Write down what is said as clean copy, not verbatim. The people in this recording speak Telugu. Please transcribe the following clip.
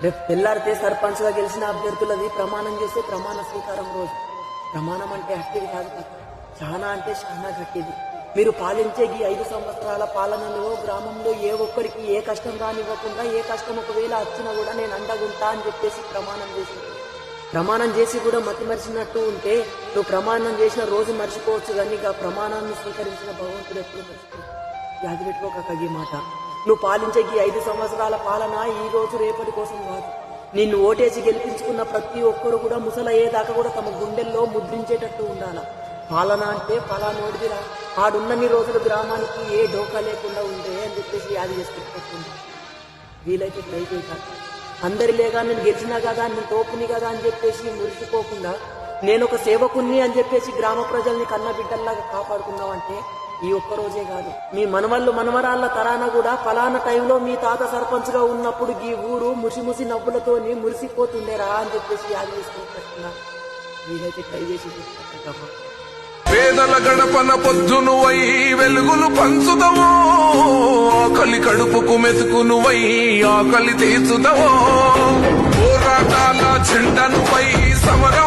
రేపు తెల్లారితే సర్పంచ్ గా గెలిచిన అభ్యర్థులది ప్రమాణం చేసే ప్రమాణ స్వీకారం రోజు. ప్రమాణం అంటే అట్టిది కాదు కదా, చాలా అంటే చాలా గట్టిది. మీరు పాలించే ఈ 5 సంవత్సరాల పాలనలో గ్రామంలో ఏ ఒక్కరికి ఏ కష్టం రానివ్వకుండా, ఏ కష్టం ఒకవేళ వచ్చినా కూడా నేను అండగుంటా అని చెప్పేసి ప్రమాణం చేసింది. ప్రమాణం చేసి కూడా మతిమరిచినట్టు ఉంటే నువ్వు ప్రమాణం చేసిన రోజు మర్చిపోవచ్చు, కానీ ఇక ప్రమాణాన్ని స్వీకరించిన భగవంతుడు ఎప్పుడు మర్చిపోవచ్చు. యాది పెట్టుకోక ఈ మాట. నువ్వు పాలించే ఈ 5 సంవత్సరాల పాలన ఈ రోజు రేపటి కోసం కాదు. నిన్ను ఓటేసి గెలిపించుకున్న ప్రతి ఒక్కరు కూడా ముసలయ్యేదాకా కూడా తమ గుండెల్లో ముద్రించేటట్టు ఉండాల. పాలన అంటే పలానోడిదిరా, ఆడున్నన్ని రోజులు గ్రామానికి ఏ డోకా లేకుండా ఉండే అని చెప్పేసి యాది చేసుకుంటుంది. వీలైతే ట్రై చేశాను. అందరిలేగా నేను గెలిచినా కదా, నేను తోపుని కదా అని చెప్పేసి మురిసిపోకుండా, నేను ఒక సేవకుణ్ణి అని చెప్పేసి గ్రామ ప్రజల్ని కన్న బిడ్డల్లాగా కాపాడుకున్నావంటే ఈ ఒక్క రోజే కాదు, మీ మనవళ్ళు మనవరాళ్ల తరాన కూడా ఫలానా టైంలో మీ తాత సర్పంచ్ గా ఉన్నప్పుడు ఈ ఊరు ముసిముసి నవ్వులతోని మురిసిపోతుండేరా అని చెప్పేసి యాది చేసుకుంటున్నా. వీలైతే ట్రై చేసి చూస్తాను. పేదల గడపన పొద్దునువై వెలుగులు పంచుదవో, ఆకలి కడుపుకు మెతుకునువై ఆకలి తీర్చుదవో, పోరాటాల చెండనువై సమర